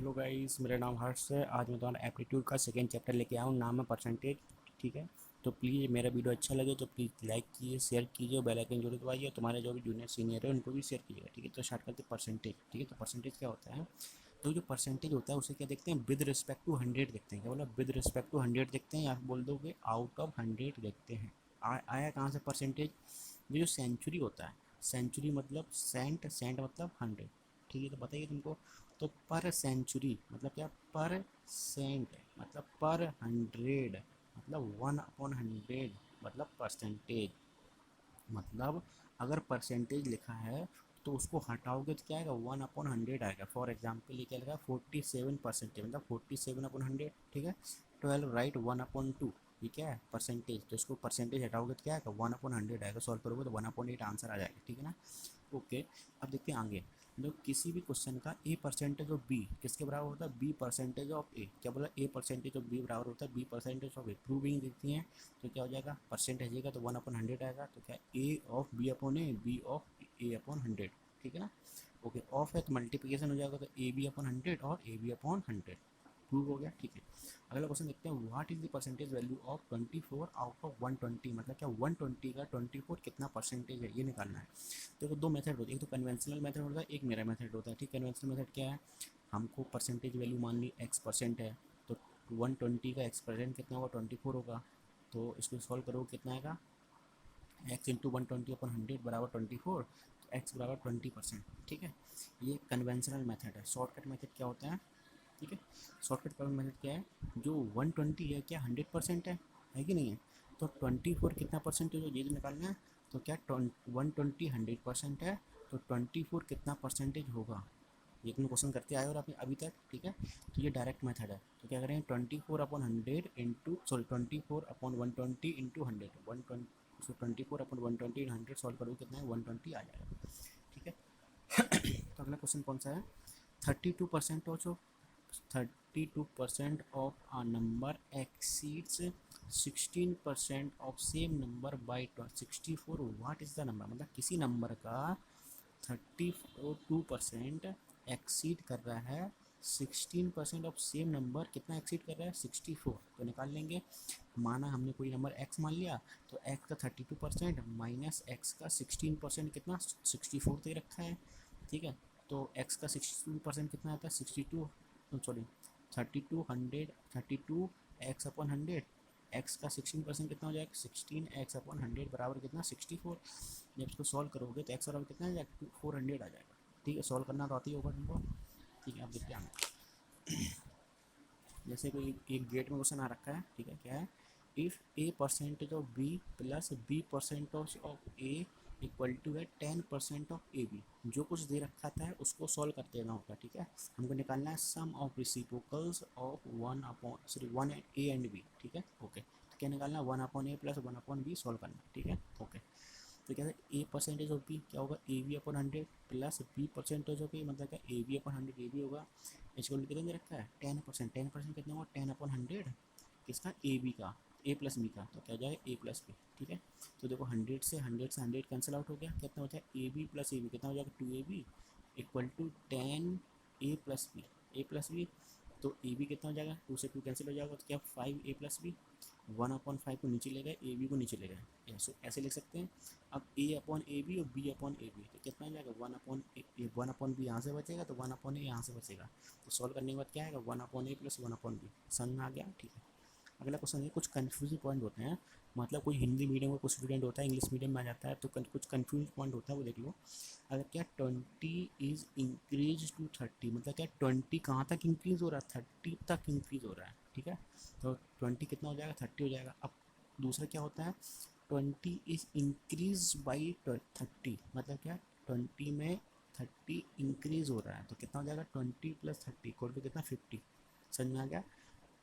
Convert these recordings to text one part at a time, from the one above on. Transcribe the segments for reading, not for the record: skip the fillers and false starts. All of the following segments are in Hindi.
हेलो गाइस, मेरा नाम हर्ष है। आज मैं तुम्हारा एप्टीट्यूड का सेकेंड चैप्टर लेके आया हूँ। नाम है परसेंटेज। ठीक है, तो प्लीज़ मेरा वीडियो अच्छा लगे तो प्लीज़ लाइक कीजिए, शेयर कीजिए, बेल आइकन जरूर दबाइए। तुम्हारे जो भी जूनियर सीनियर है उनको भी शेयर कीजिएगा। ठीक है, तो स्टार्ट करते हैं परसेंटेज। ठीक है, तो परसेंटेज क्या होता है? तो जो परसेंटेज होता है उसे क्या देखते हैं? विद रिस्पेक्ट टू 100 देखते हैं। क्या बोला? विद रिस्पेक्ट टू 100 देखते हैं, या फिर बोल दोगे आउट ऑफ 100 देखते हैं। आया कहाँ से परसेंटेज? ये जो सेंचुरी होता है, सेंचुरी मतलब सेंट, सेंट मतलब 100। ठीक है, तो बताइए तुमको। तो पर सेंचुरी मतलब क्या? पर सेंट मतलब पर 100, मतलब 1/100 मतलब परसेंटेज। मतलब अगर परसेंटेज लिखा है तो उसको हटाओगे तो क्या आएगा? 1/100 आएगा। फॉर एग्जाम्पल ये क्या लिखा है? 47% मतलब 47/100। ठीक है, 12 राइट 1/2। ये क्या है? परसेंटेज। तो इसको परसेंटेज हटाओगे तो क्या आएगा? 1/100 आएगा। सॉल्व करोगे तो 1/8 आंसर आ जाएगा। ठीक है ना? ओके, अब देखते हैं आगे। जो किसी भी क्वेश्चन का ए परसेंटेज ऑफ बी किसके बराबर होता है? B percentage of A. क्या बोला? ए परसेंटेज ऑफ बी बराबर होता है B percentage of A. Proving देखती हैं तो क्या हो जाएगा? परसेंटेज आएगा तो 1/100 आएगा। तो क्या? A of b upon a, b of a upon 100। ठीक है ना? ओके, ऑफ है तो मल्टीप्लिकेशन हो जाएगा, तो ए बी अपॉन 100 और ए बी अपॉन 100। प्रूव हो गया। ठीक है, अगला क्वेश्चन देखते हैं। What is the percentage value of 24 out of 120? मतलब क्या 120 का 24 कितना परसेंटेज है, ये निकालना है। देखो दो मेथड होती है, एक तो कन्वेंशनल मेथड होता है, एक मेरा मेथड होता है। ठीक, कन्वेंशनल मेथड क्या है? हमको परसेंटेज वैल्यू मान ली x% है, तो 120 का x% कितना होगा? 24 होगा। तो इसको सॉल्व करो कितना आएगा? x इंटू 120/100 बराबर 24, तो x बराबर 20%। ठीक है, ये कन्वेंशनल मेथड है। शॉर्टकट मेथड क्या होता है? ठीक है, शॉर्टकट का मेथड क्या है? जो 120 है क्या 100% है कि नहीं है? तो 24 कितना परसेंटेज हो, ये जो निकालना है। तो क्या 120 100% है, तो 24 कितना परसेंटेज होगा? ये तुम क्वेश्चन करते आए हो और आपने अभी तक। ठीक है, तो ये डायरेक्ट मेथड है। तो क्या करें? 24/100 इंटू सॉरी 24/120 इंटू 100, 120। सो 24/120 सॉल्व करोगे कितना है? 120 आ जाएगा। ठीक है, तो अगला क्वेश्चन कौन सा है? 32% of 32% of a number exceeds 16% of same number by 64। what is the number? मतलब किसी नंबर का 32% एक्सीड कर रहा है 16% ऑफ सेम नंबर। कितना एक्सीड कर रहा है? 64। तो निकाल लेंगे। माना हमने कोई नंबर x मान लिया, तो x का 32% माइनस x का 16% कितना? 64 दे रखा है। ठीक है, तो x का 62% कितना आता है? 62, सॉरी 32 एक्स अपॉन 100। एक्स का 16% कितना हो जाएगा? 16x/100 बराबर कितना? 64। जब इसको सॉल्व करोगे तो एक्स बराबर कितना आ जाएगा? 400 आ जाएगा। ठीक है, सॉल्व करना तो आती होगा तुमको। ठीक है, आप देखते हैं। जैसे कोई एक गेट में क्वेश्चन आ रखा है। ठीक है, क्या है? If A percentage of B plus B percent of A equal to है 10% ऑफ ए बी। जो कुछ दे रखा था है उसको सॉल्व कर देना होगा। ठीक है, हमको निकालना है sum of reciprocals of 1 a and b. ठीक है, ओके, तो क्या निकालना है? 1/a प्लस 1/b सॉल्व करना। ठीक है, ओके, तो क्या है? ए परसेंटेज ऑफ बी क्या होगा? A b upon 100 plus b percentage of a, मतलब क्या? A b upon 100 a b होगा। इसको कितने दे रखा है? 10%। 10% कितना होगा? 10/100 किसका? ए बी का, ए प्लस बी का। तो क्या हो जाएगा? ए प्लस बी। ठीक है, तो देखो 100 कैंसिल आउट हो गया। कितना हो जाएगा? A B plus A B कितना हो जाएगा? 2ab equal to 10 A plus B. A plus B, तो ए बी कितना हो जाएगा? 2 से 2 कैंसिल हो जाएगा, तो क्या 5a प्लस बी। 1/5 को नीचे ले गए, ए बी को नीचे ले गए, ऐसे लिख सकते हैं। अब ए अपॉन ए बी और बी अपॉन ए बी, तो कितना हो जाएगा? 1/बी यहाँ से बचेगा, तो 1/ए यहाँ से बचेगा। तो सॉल्व करने के बाद क्या आएगा? 1/ए प्लस 1/बी। समझ में आ गया? ठीक है, अगला क्वेश्चन है। कुछ कन्फ्यूजिंग पॉइंट होते हैं, मतलब कोई हिंदी मीडियम का कुछ स्टूडेंट होता है, इंग्लिश मीडियम में आ जाता है, तो कुछ कन्फ्यूज पॉइंट होता है, वो देख लो। अगर क्या 20 इज इंक्रीज टू 30, मतलब क्या 20 कहाँ तक इंक्रीज हो रहा है? 30 तक इंक्रीज हो रहा है। ठीक है, तो 20 कितना हो जाएगा? 30 हो जाएगा। अब दूसरा क्या होता है? 20 इज इंक्रीज बाई 30, मतलब क्या 20 में 30 इंक्रीज हो रहा है, तो कितना हो जाएगा? 20 प्लस 30 इक्वल टू कितना? 50। समझ में आ गया?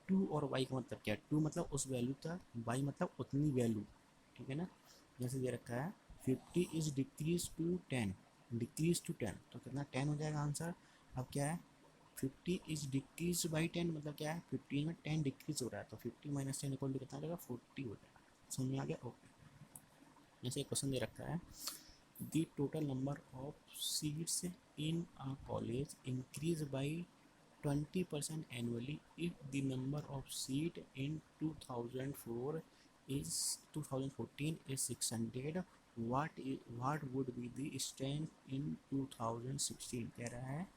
टू और वाई का मतलब क्या है? टू मतलब उस वैल्यू तक, वाई मतलब उतनी वैल्यू। ठीक है ना? जैसे दे रखा है 50 is decrease to 10, decrease to 10, तो कितना? 10 हो जाएगा आंसर। अब क्या है? 50 इज डिक्रीज बाई 10, मतलब क्या है? 50 में 10 डिक्रीज हो रहा है, तो 50 माइनस 10 इक्वल टू कितना हो जाएगा? 40 हो जाएगा। समझ में आ गया? ओके, जैसे एक क्वेश्चन दे रखा है। The total number of seats in a college increase by 20% annually if the number of seat in 2004 is 2014 is 600. What would be the strength in 2016? कह रहा है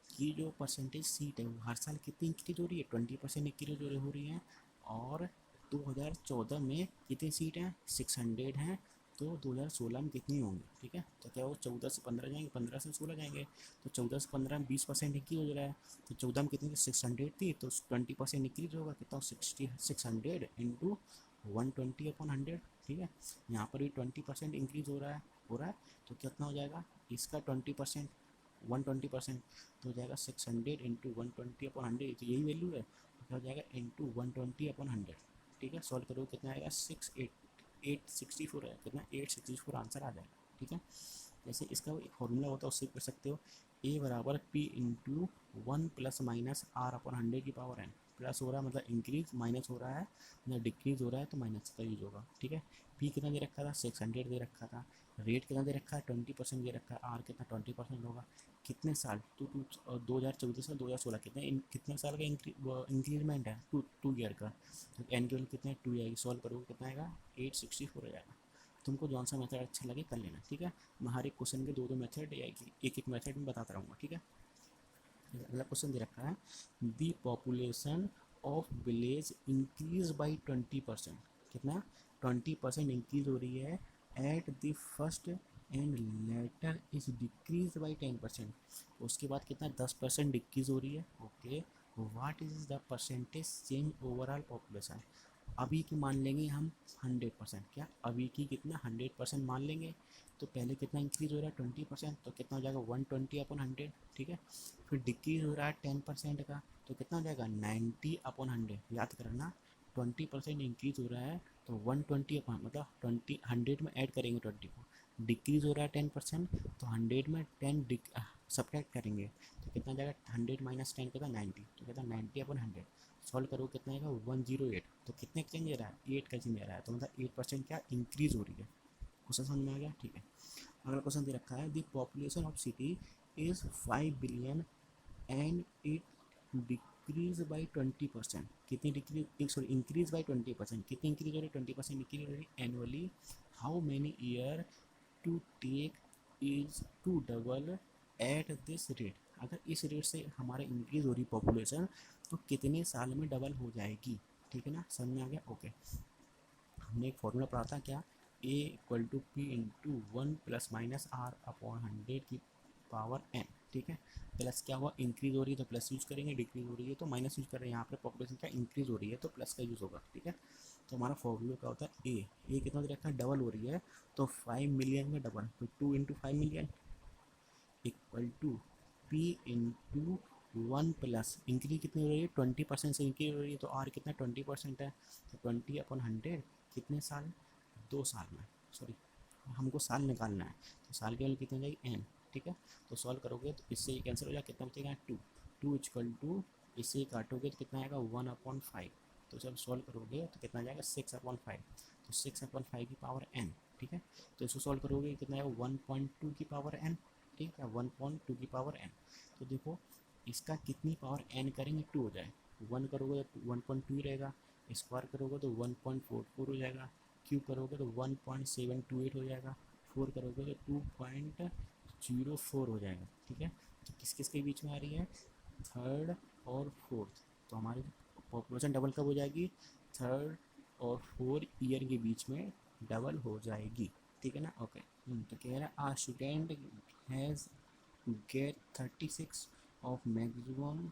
कि जो परसेंटेज सीट है वो हर साल कितनी इंक्रीज हो रही है, 20% इंक्रीज हो रही है। और 2014 में कितनी सीट हैं, 600 हैं। तो 2016 में कितनी होंगी, ठीक है। तो क्या वो 14 से 15 जाएंगे, 15 से 16 जाएंगे। तो 14 से 15 में 20% इंक्रीज हो रहा है। तो 14 में कितनी 600 थी, तो 20% इंक्रीज होगा कितना, 600 इंटू 120/100, ठीक है। यहाँ पर भी 20% इंक्रीज हो रहा है। तो कितना हो जाएगा इसका 20%, 120%। तो हो जाएगा 600 इंटू 120/100, तो यही वैल्यू है। तो क्या हो जाएगा इंटू 120/100, ठीक है। सॉल्व करो कितना आएगा, 864 है, कितना 864 आंसर आ जाएगा, ठीक है। जैसे इसका एक फॉर्मूला होता है उससे कर सकते हो, ए बराबर P into 1 plus minus R upon 100 की पावर एन। प्लस हो रहा है मतलब इंक्रीज, माइनस हो रहा है मतलब डिक्रीज हो रहा है तो माइनस का यूज होगा, ठीक है। पी कितना दे रखा था, 600 दे रखा था। रेट कितना दे रखा है, 20% दे रखा है। आर कितना 20% होगा। कितने साल, 2014 से 2016 कितने साल का इंक्रीजमेंट है, टू ईयर का। तो एन की वैल्यू कितने 2 आएगी। सॉल्व करोगे कितना आएगा 864 हो जाएगा। तुमको जौन सा मेथड अच्छा लगे कर लेना, ठीक है। मैं हर एक क्वेश्चन के दो मेथड या एक मेथड में बताता रहूँगा, ठीक है। अगला क्वेश्चन दे रखा है, the population of village increase by 20%। कितना 20% इंक्रीज हो रही है at the first and later is decrease by 10%। उसके बाद कितना 10% डिक्रीज हो रही है, okay. What is the percentage change overall population. अभी की मान लेंगे हम 100%, क्या अभी की कितना 100% मान लेंगे। तो पहले कितना इंक्रीज हो रहा है 20%, तो कितना हो जाएगा 120/100, ठीक है। फिर डिक्रीज हो रहा है 10% का, तो कितना हो जाएगा 90/100। याद करना 20% इंक्रीज हो रहा है तो 120 अपन मतलब 100 में ऐड करेंगे 20 को। डिक्रीज हो रहा है 10% तो 100 में 10 सब्ट्रैक्ट करेंगे तो कितना जाएगा 100 माइनस 10 कितना 90, तो कितना 90/100। सॉल्व करो कितना आएगा 108। तो कितने का चेंज आ रहा है 8 का चेंज आ रहा है, तो मतलब 8% क्या इंक्रीज हो रही है। क्वेश्चन समझ में आ गया, ठीक है। अगला क्वेश्चन दे रखा है, the population of city is 5 billion and it decrease by 20%। कितनी डिक्रीज, सॉरी इंक्रीज बाई 20%। कितनी इंक्रीज हो रही है 20% इंक्रीज हो रही है annually. How many year to take is to double at this rate. अगर इस रेट से हमारा इंक्रीज हो रही पॉपुलेशन तो कितने साल में डबल हो जाएगी, ठीक है ना। समझ में आ गया, ओके। हमने एक फॉर्मूला पढ़ा था क्या, A equal to P into 1 plus minus R upon 100 की पावर एन, ठीक है। प्लस क्या हुआ इंक्रीज हो रही है तो प्लस यूज करेंगे, डिक्रीज हो रही है तो माइनस यूज कर रहे हैं। यहाँ पे पॉपुलेशन क्या इंक्रीज हो रही है तो प्लस का यूज होगा, ठीक है। तो हमारा फॉर्मूला क्या होता है, ए कितना दे रखा है डबल हो रही है तो 5 मिलियन में डबल, तो 2 into 5 million equal to P into 1 plus increase कितनी हो रही है 20% से इंक्रीज हो रही है तो आर कितना 20% है। तो 20/100 कितने साल, 2 साल में, सॉरी हमको साल निकालना है। तो साल की वैल्यू कितनी हो जाएगी एन, ठीक है। तो सॉल्व करोगे तो इससे ये कैंसिल हो जाएगा, कितना बचेगा 2 इक्वल टू इससे काटोगे तो कितना आएगा 1/5। तो जब सॉल्व करोगे तो कितना जाएगा 6/5। तो 6/5 की पावर एन, ठीक है। तो इसको सॉल्व करोगे कितना आएगा 1.2 की पावर एन, ठीक है 1.2 की पावर एन। तो देखो इसका कितनी पावर एन करेंगे 2 हो जाए, 1 करोगे तो 1.2 रहेगा, स्क्वायर करोगे तो 1.44 हो जाएगा, क्यूब करोगे तो 1.728 हो जाएगा, 4 करोगे तो 2.04 हो जाएगा, ठीक है। तो किस किस के बीच में आ रही है, थर्ड और फोर्थ। तो हमारी पॉपुलेशन डबल कब हो जाएगी, थर्ड और फोर्थ ईयर के बीच में डबल हो जाएगी, ठीक है ना, ओके। तो कह रहा है a student has get 36 of maximum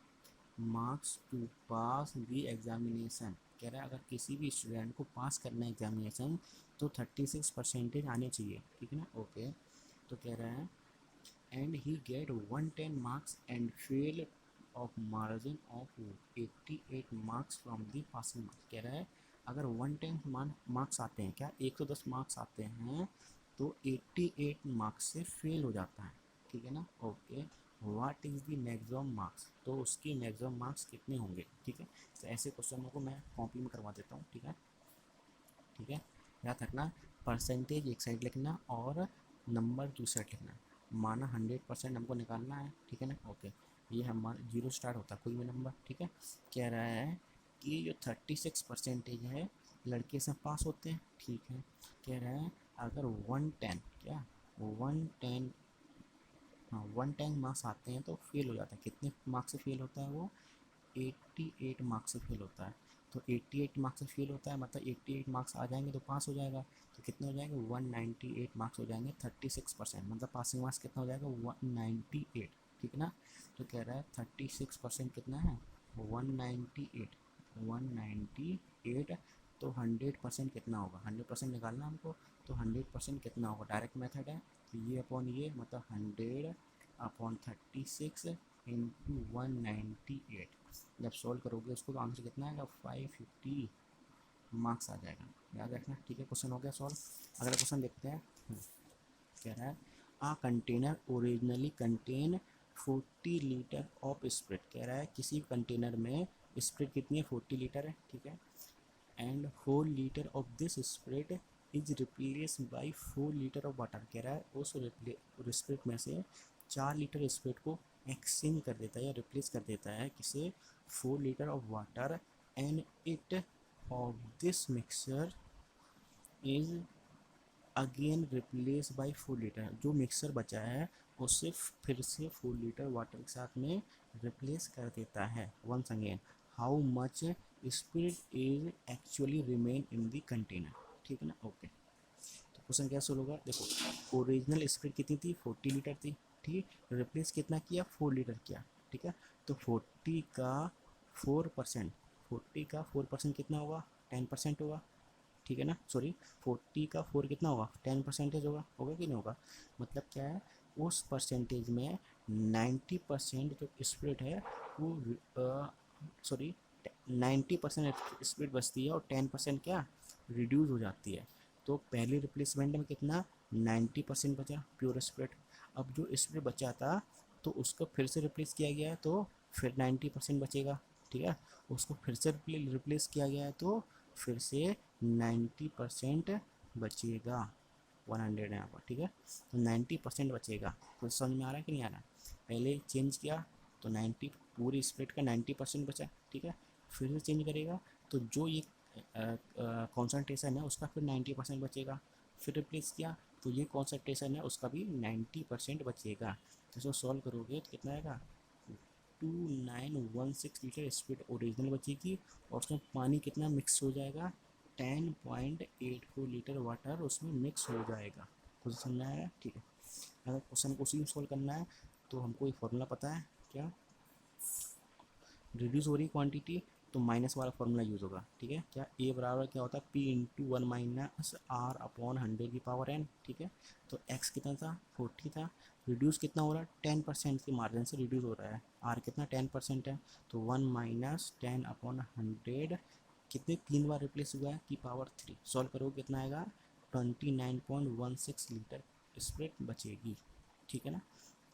marks to pass the examination. कह रहा है अगर किसी भी स्टूडेंट को पास करना है एग्जामिनेशन तो 36% आने चाहिए, ठीक है ना, ओके। तो कह रहा है and he get 110 marks and fail of margin of 88 marks from the passing marks. कह रहा है अगर 110 मार्क्स आते हैं, क्या 110 मार्क्स आते हैं तो 88 मार्क्स से फेल हो जाता है, ठीक है ना, okay. What is the maximum marks, तो उसके मैक्सिमम मार्क्स कितने होंगे, ठीक है। तो ऐसे क्वेश्चनों को मैं कॉपी में करवा देता हूँ, ठीक है, ठीक है। याद रखना परसेंटेज एक साइड लिखना और नंबर दूसरी साइड लिखना। माना 100% हमको निकालना है, ठीक है ना, ओके। ये हमारा जीरो स्टार्ट होता है कोई भी नंबर, ठीक है। कह रहा है कि जो 36% है लड़के से पास होते हैं, ठीक है। कह रहा है अगर 110 क्या 110 हाँ 110 मार्क्स आते हैं तो फेल हो जाता है। कितने मार्क्स से फेल होता है वो? 88 मार्क्स से फेल होता है। तो 88 मार्क्स से फेल होता है मतलब 88 मार्क्स आ जाएंगे तो पास हो जाएगा। तो कितने हो जाएंगे? 198 मार्क्स हो जाएंगे। 36% मतलब पासिंग मार्क्स कितना हो जाएगा? 198, ठीक है ना। तो कह रहा है 36% कितना है? 198 198। तो 100% कितना होगा? 100% निकालना हमको। तो 100% कितना होगा? डायरेक्ट मेथड है। तो ये अपॉन ये मतलब 100/36 इंटू 198। जब सॉल्व करोगे उसको तो आंसर कितना आएगा? 550 मार्क्स आ जाएगा, याद रखना, ठीक है। क्वेश्चन हो गया सॉल्व। अगला क्वेश्चन देखते हैं। कह रहा है a container originally contain 40 litre of spirit. कह रहा है किसी कंटेनर में स्प्रिट कितनी है? 40 लीटर है, ठीक है। And 4 litre of this spirit is replace by 4 litre of water. कह रहा है उस स्प्रिट में से 4 लीटर स्प्रिट को एक्सचेंज कर देता है या रिप्लेस कर देता है किसे? 4 litre of water. And it of this mixer is again replace by 4 litre. जो मिक्सर बचा है उससे फिर से 4 लीटर वाटर के साथ में रिप्लेस कर देता है। Once again how much spirit is actually remain in the container, ठीक है ना। ओके, तो क्वेश्चन क्या सोल्व होगा? देखो ओरिजिनल स्पिरिट कितनी थी? 40 लीटर थी, ठीक है। रिप्लेस कितना किया? 4 लीटर किया, ठीक है। तो 40 का 4%, 40 का 4% कितना होगा? 10% होगा, ठीक है ना। सॉरी 40 का 4 कितना होगा? 10% होगा, होगा कि नहीं होगा? मतलब क्या है, उस परसेंटेज में 90% जो स्प्लिट है वो सॉरी 90% स्प्लिट बचती है और 10% क्या रिड्यूस हो जाती है। तो पहले रिप्लेसमेंट में कितना? 90% बचा प्योर स्प्लिट। अब जो स्प्लिट बचा था तो उसको फिर से रिप्लेस किया गया है तो फिर 90% बचेगा, ठीक है। उसको फिर से रिप्लेस किया गया है तो फिर से 90% बचेगा। 100 यहाँ पर, ठीक है। तो 90% बचेगा। तो समझ में आ रहा है कि नहीं आ रहा? पहले चेंज किया तो 90 पूरी स्प्लिट का 90% बचा, ठीक है। फिर से चेंज करेगा तो जो ये कॉन्सेंट्रेशन है उसका फिर 90% बचेगा। फिर रिप्लेस किया तो ये कॉन्सेंट्रेशन है उसका भी 90% बचेगा। तो इसको सॉल्व करोगे तो कितना आएगा? 2916 लीटर स्प्लिट ओरिजिनल बचेगी और उसमें पानी कितना मिक्स हो जाएगा? 10.84 लीटर वाटर उसमें मिक्स हो जाएगा। कुछ समझना है? ठीक है। अगर क्वेश्चन को उसी में सोल्व करना है तो हमको एक फॉर्मूला पता है क्या? रिड्यूस हो रही क्वांटिटी तो माइनस वाला फॉर्मूला यूज़ होगा, ठीक है। क्या ए बराबर क्या होता है? P into 1 minus R upon 100 की पावर एन, ठीक है। तो एक्स कितना था? 40 था। रिड्यूस कितना हो रहा है? 10% के मार्जिन से रिड्यूस हो रहा है। आर कितना? 10% है। तो 1 माइनस 10 अपॉन 100 कितने 3 बार रिप्लेस हुआ है? की पावर 3। सॉल्व करोगे कितना आएगा? 29.16 लीटर स्प्रिट बचेगी, ठीक है ना।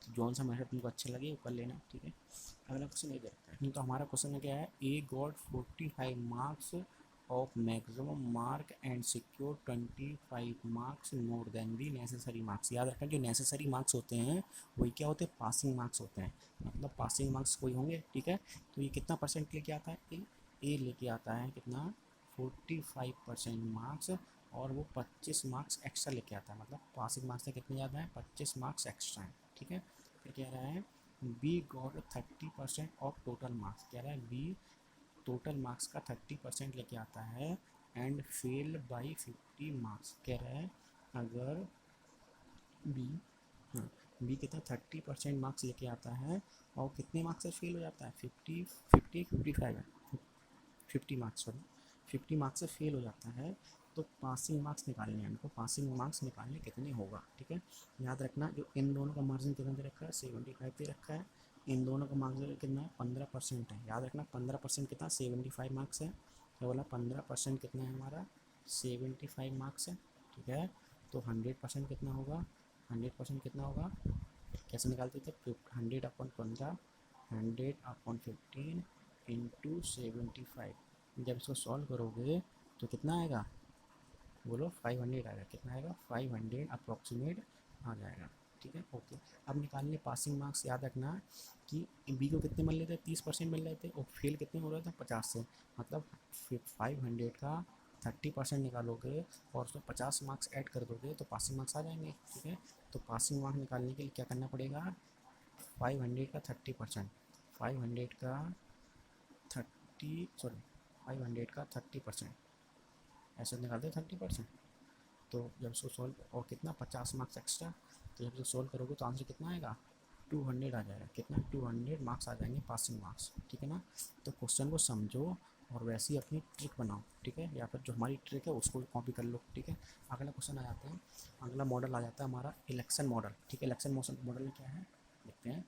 तो जौन सा मेथड तुमको अच्छा लगे वो कर लेना, ठीक है। अगला क्वेश्चन ये देखते हैं। तो हमारा क्वेश्चन क्या है? A got 45 marks of maximum mark and secure 25 marks more than the necessary marks. याद रखना जो नेसेसरी मार्क्स होते हैं वही क्या होते हैं? पासिंग मार्क्स होते हैं। मतलब पासिंग मार्क्स कोई होंगे, ठीक है। तो ये कितना परसेंट लेके आता है? ए लेके आता है कितना? 45% मार्क्स और वो 25 मार्क्स एक्स्ट्रा लेके आता है। मतलब पासिंग मार्क्स से कितने ज़्यादा है? 25 मार्क्स एक्स्ट्रा है, ठीक है। फिर कह रहा है B got 30% of total marks. कह रहा है बी टोटल मार्क्स का 30% लेके आता है एंड फेल बाई 50 मार्क्स। कह रहा है अगर बी हाँ बी कितना 30% मार्क्स लेके आता है और कितने मार्क्स से फेल हो जाता है? 55 है, 50 मार्क्स सॉरी 50 मार्क्स से फेल हो जाता है। तो पासिंग मार्क्स निकालने हैं हमको। पासिंग मार्क्स निकालने कितने होगा, ठीक है। याद रखना जो इन दोनों का मार्जिन कितना दे रखा है? 75 दे रखा है। इन दोनों का मार्जिन कितना है? 15% है। याद रखना 15% कितना? 75 मार्क्स है। तो बोला 15% कितना है हमारा? 75 मार्क्स है, ठीक है। तो 100% कितना होगा? 100% कितना होगा? कैसे निकालते थे? 100/15 100/15 इंटू 75। जब इसको सॉल्व करोगे तो कितना आएगा? बोलो 500 आएगा। कितना आएगा? 500 अप्रॉक्सीमेट आ जाएगा, ठीक है ओके। अब निकालने पासिंग मार्क्स, याद रखना कि बी को कितने मिल रहे थे, 30% मिल रहे थे, और फेल कितने हो रहे थे, 50 से। मतलब 500 का 30% निकालोगे और उसमें 50 मार्क्स ऐड कर दोगे तो पासिंग मार्क्स आ जाएंगे, ठीक है। तो पासिंग मार्क्स निकालने के लिए क्या करना पड़ेगा, 500 का 30%, 500 का 30% ऐसे निकालते हैं 30%। तो जब इसको सॉल्व, और कितना 50 मार्क्स एक्स्ट्रा, तो जब इसको सॉल्व करोगे तो आंसर कितना आएगा, 200 आ जाएगा। कितना, 200 मार्क्स आ जाएंगे पासिंग मार्क्स, ठीक है ना। तो क्वेश्चन को समझो और वैसे ही अपनी ट्रिक बनाओ, ठीक है, या फिर जो हमारी ट्रिक है उसको कॉपी कर लो, ठीक है। अगला क्वेश्चन आ जाता है, अगला मॉडल आ जाता है हमारा इलेक्शन मॉडल, ठीक है। इलेक्शन मॉडल क्या है देखते हैं।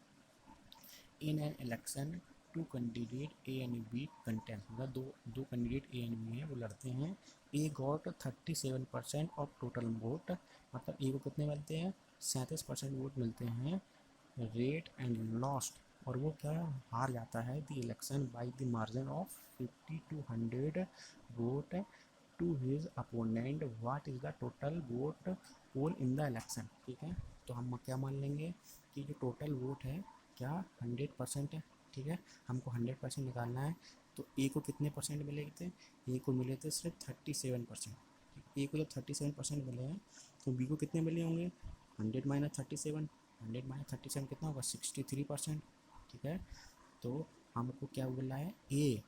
In an election two candidate A and B content, मतलब दो कैंडिडेट ए एंड बी हैं, वो लड़ते हैं। ए गॉट 37% ऑफ टोटल वोट, मतलब ए को कितने मिलते हैं, 37% वोट मिलते हैं। रेट एंड लॉस्ट, और वो क्या हार जाता है the election by the margin of 50 to 100 vote to his opponent, what is the total vote poll in the election, ठीक है। तो हम क्या मान लेंगे कि जो टोटल वोट है क्या 100% है, ठीक है। हमको 100% निकालना है। तो ए को कितने परसेंट मिले थे, ए को मिले थे सिर्फ 37%। ए को जब 37% मिले हैं तो बी को कितने मिले होंगे, 100 माइनस 37, 100 माइनस 37 कितना होगा, 63%, ठीक है। तो हमको क्या बोला है, ए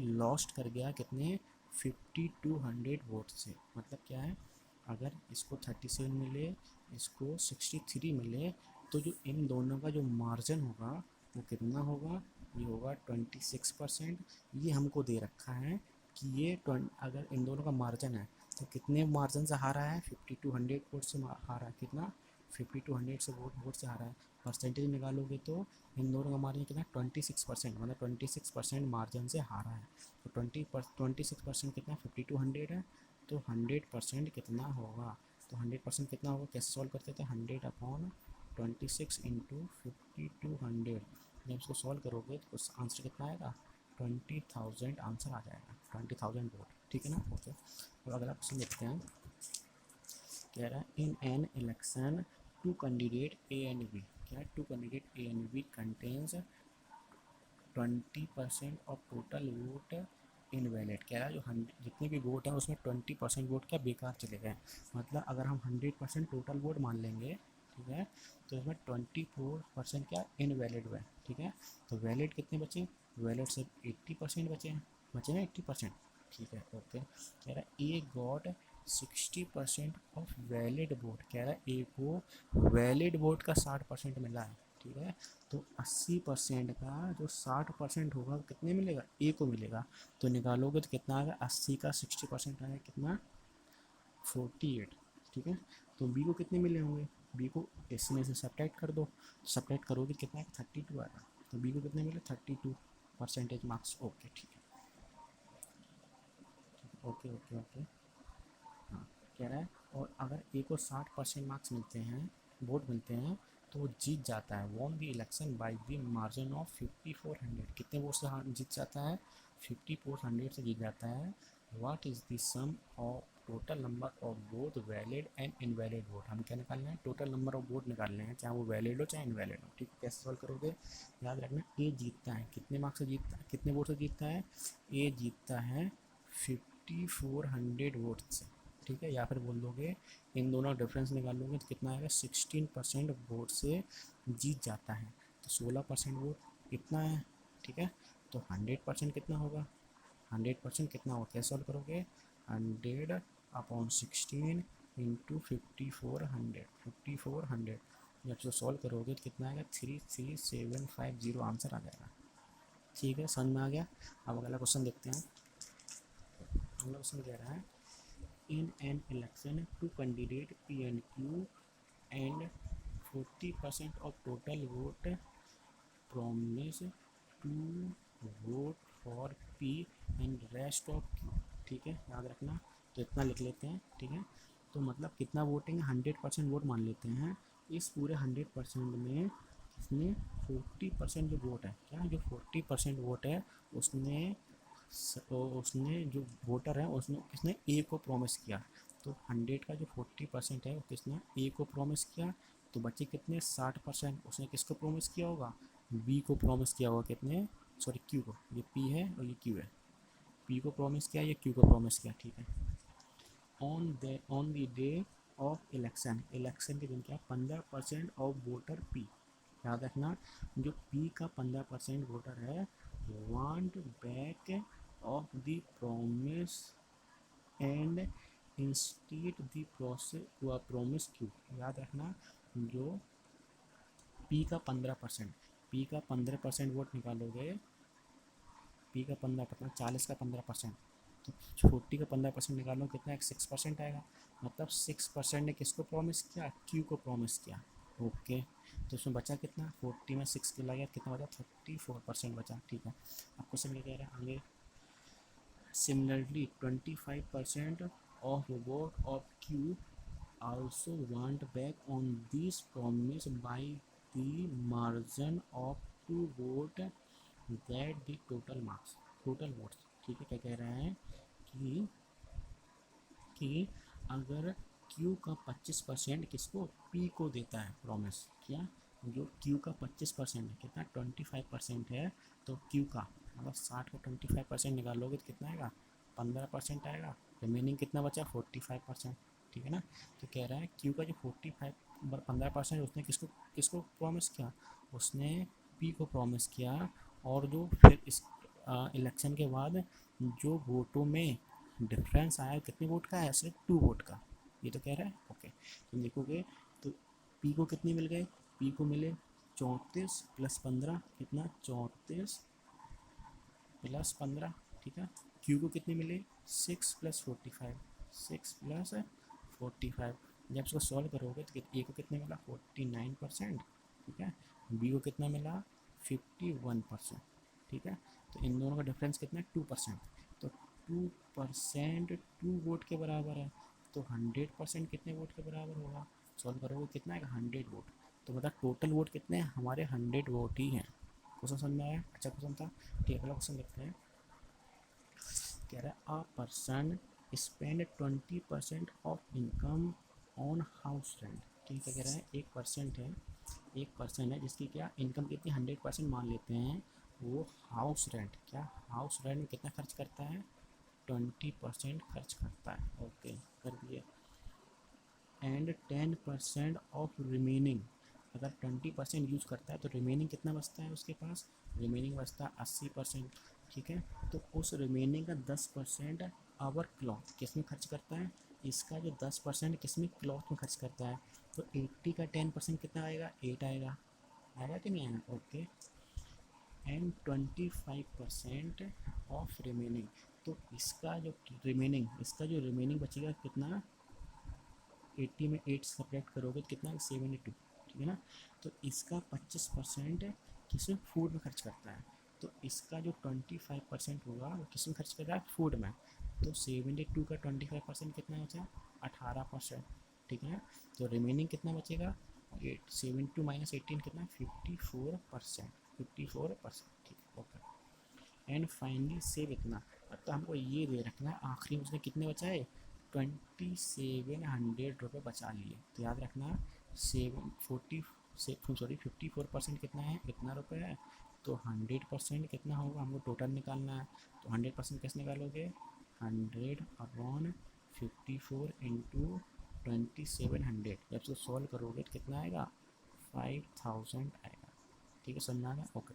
लॉस्ट कर गया कितने, 50 to 100 वोट से। मतलब क्या है, अगर इसको 37 मिले, इसको 63 मिले, तो जो इन दोनों का जो मार्जिन होगा वो कितना होगा, ये होगा 26%। ये हमको दे रखा है कि ये अगर इन दोनों का मार्जिन है तो कितने मार्जिन से हारा है, 50 to 100 वोट से हारा है। कितना, 50 to 100 से वोट से हारा है। परसेंटेज निकालोगे तो इन दोनों का मार्जिन कितना, 26%, मतलब 26% मार्जिन से हारा है। तो 26% कितना, 50 to 100 है, तो 100% कितना होगा, तो 100% कितना होगा, कैसे सॉल्व करते थे, 100/26 इंटू 50 to 100। जब इसको सॉल्व करोगे तो आंसर कितना आएगा, 20,000 आंसर आ जाएगा, 20,000 वोट, ठीक है ना ओके। तो अगला क्वेश्चन देखते हैं, कह रहा है in an election two candidate A and B, क्या है, two candidate A and B contends 20% of total vote invalid. कह रहा है जो जितने भी वोट हैं उसमें 20% वोट क्या बेकार चले गए। मतलब अगर हम 100% टोटल वोट मान लेंगे, ठीक है, तो इसमें 24% क्या इनवैलिड हुए, ठीक है। तो वैलिड कितने बचे, वैलिड सिर्फ 80% बचे हैं, बचे ना 80%, ठीक है ओके। कह रहा है A got 60% of valid vote, कह रहा है ए को वैलिड वोट का 60% मिला है, ठीक है। तो 80% का जो 60% होगा कितने मिलेगा, ए को मिलेगा। तो निकालोगे तो कितना आएगा, 80 का 60% आएगा कितना, 48, ठीक है। तो बी को कितने मिले होंगे, बी को इसमें से सब्ट्रैक्ट कर दो, सब्ट्रैक्ट करोगे कितना है, 32 आएगा। तो बी को कितने मिले, 32 परसेंटेज मार्क्स, ओके ठीक है, ओके ओके ओके। हाँ, कह रहा है और अगर ए को 60% मार्क्स मिलते हैं, वोट मिलते हैं, तो वो जीत जाता है, won the election by the margin of 5400। कितने वोट से जीत जाता है, 5400 से जीत जाता है। What is the sum of total number of both valid and invalid vote, हम क्या निकालना है, टोटल नंबर ऑफ वोट निकालने हैं, चाहे वो वैलिड हो चाहे इनवैलिड हो, ठीक है। कैसे सॉल्व करोगे, याद रखना ए जीतता है कितने मार्क्स से जीतता है, कितने वोट से जीतता है, ए जीतता है 5400 वोट से, ठीक है। या फिर बोल दोगे इन दोनों डिफरेंस निकालोगे तो कितना आएगा, 16% वोट से जीत जाता है। तो 16% वोट इतना है, ठीक है। तो 100% कितना होगा, 100% कितना होगा, कैसे सॉल्व करोगे, 100/16 इंटू 5400, जब से सॉल्व करोगे तो कितना आएगा, 33750 आंसर आ जाएगा, ठीक है, समझ में आ गया। अब अगला क्वेश्चन देखते हैं। अगला क्वेश्चन कह रहा है in an election to candidate P and Q and 40% of total vote promise to vote for P and rest of Q, ठीक है, याद रखना। तो इतना लिख लेते हैं, ठीक है। तो मतलब कितना वोटिंग, 100% वोट मान लेते हैं। इस पूरे 100% में इसने 40% जो वोट है, क्या जो 40% वोट है उसने उसने जो वोटर है उसने किसने ए को प्रॉमिस किया। तो 100 का जो 40% है वो किसने ए को प्रॉमिस किया, तो बच्चे कितने 60%। उसने किसको प्रॉमिस किया होगा, बी को प्रॉमिस किया होगा, कितने, सॉरी क्यू को, ये पी है और ये क्यू है, पी को प्रॉमिस किया, ये क्यू को प्रॉमिस किया, ठीक है। On the day of election, election के दिन क्या, 15% ऑफ वोटर पी, याद रखना, जो पी का 15% वोटर है, want back of the promise and instead the promise Q, याद रखना, जो पी का 15%, पी का 15% वोट निकालोगे, पी का 15%, 40 का 15%, तो 40 का 15% निकालो, कितना, 6% आएगा, मतलब 6% ने किसको प्रॉमिस किया, क्यू को प्रॉमिस किया, ओके। तो उसमें बचा कितना, 40 में 6 किया गया, कितना बचा, 34% बचा, ठीक है। अब क्वेश्चन क्या कह रहा है आगे, similarly 25% of vote of Q also want back on this promise by the margin of 2 vote that the total marks, total votes, ठीक है। क्या कह रहा है कि अगर Q का 25% किसको, P को देता है प्रॉमिस, क्या, जो Q का 25% है, कितना 25% है, तो Q का मतलब 60 का 25% निकालोगे तो कितना आएगा, 15% आएगा, रिमेनिंग कितना बचा, 45%, ठीक है ना। तो कह रहा है Q का जो 15% उसने किसको किसको प्रॉमिस किया, उसने P को प्रॉमिस किया, और जो फिर इस इलेक्शन के बाद जो वोटों में डिफरेंस आया, कितने वोट का आया, सिर्फ 2 वोट का, ये तो कह रहा है, ओके। तो देखोगे तो पी को कितने मिल गए, पी को मिले 34 + 15, कितना, 34 + 15, ठीक है। क्यू को कितने मिले, 6 + 45, 6 + 45, जब इसको सॉल्व करोगे तो ए को कितने मिला, 49%, ठीक है, बी को कितना मिला, 51%, ठीक है। तो इन दोनों का डिफरेंस कितना है, 2%, तो 2% 2 वोट के बराबर है, तो 100% कितने वोट के बराबर होगा, सॉल्व करोगे कितना आएगा, 100 वोट। तो मतलब टोटल वोट कितने हैं हमारे, 100 वोट ही हैं। क्वेश्चन समझ में आया, अच्छा क्वेश्चन था, ठीक है। अगला क्वेश्चन देखते हैं, कह रहा है, a person spend 20% of income on house rent, ठीक है। कह रहा है 1% है, 1% है जिसकी क्या इनकम कितनी, 100% मान लेते हैं, वो हाउस रेंट, क्या हाउस रेंट में कितना खर्च करता है, 20% खर्च करता है, ओके कर दिए। एंड 10% ऑफ रिमेनिंग, अगर 20% यूज करता है तो रिमेनिंग कितना बचता है उसके पास, रिमेनिंग बचता है 80%, ठीक है। तो उस रिमेनिंग का 10% आवर क्लॉथ किस में खर्च करता है, इसका जो 10% किस में, क्लॉथ में खर्च करता है, तो 80 का 10% कितना आएगा, 8 आएगा, आएगा कि नहीं आएगा, ओके। एंड 25% ऑफ रिमेनिंग, तो इसका जो रिमेनिंग, इसका जो रिमेनिंग बचेगा कितना, 80 में 8 सब्ट्रैक्ट करोगे तो कितना, 72, ठीक है ना। तो इसका 25% किसमें, फूड में खर्च करता है, तो इसका जो 25% होगा वो किस में खर्च कर रहा है, फूड में, तो 72 का 25% कितना बचा, 18%, ठीक है। तो रिमेनिंग कितना बचेगा, 72 - 18 कितना, 54%, 54%, ठीक है, ओके। एंड फाइनली सेव इतना, तो हमको ये दे रखना है आखिरी उसने कितने बचाए, 2700 रुपये बचा लिए, तो याद रखना 54% कितना है, इतना रुपये है, तो 100% कितना होगा, हमको टोटल निकालना है, तो 100% कैसे निकालोगे, 100/54 इंटू 2700, जब इसको सॉल्व करोगे तो कितना आएगा, 5000 आएगा, ठीक है, समझ में आ गया, ओके।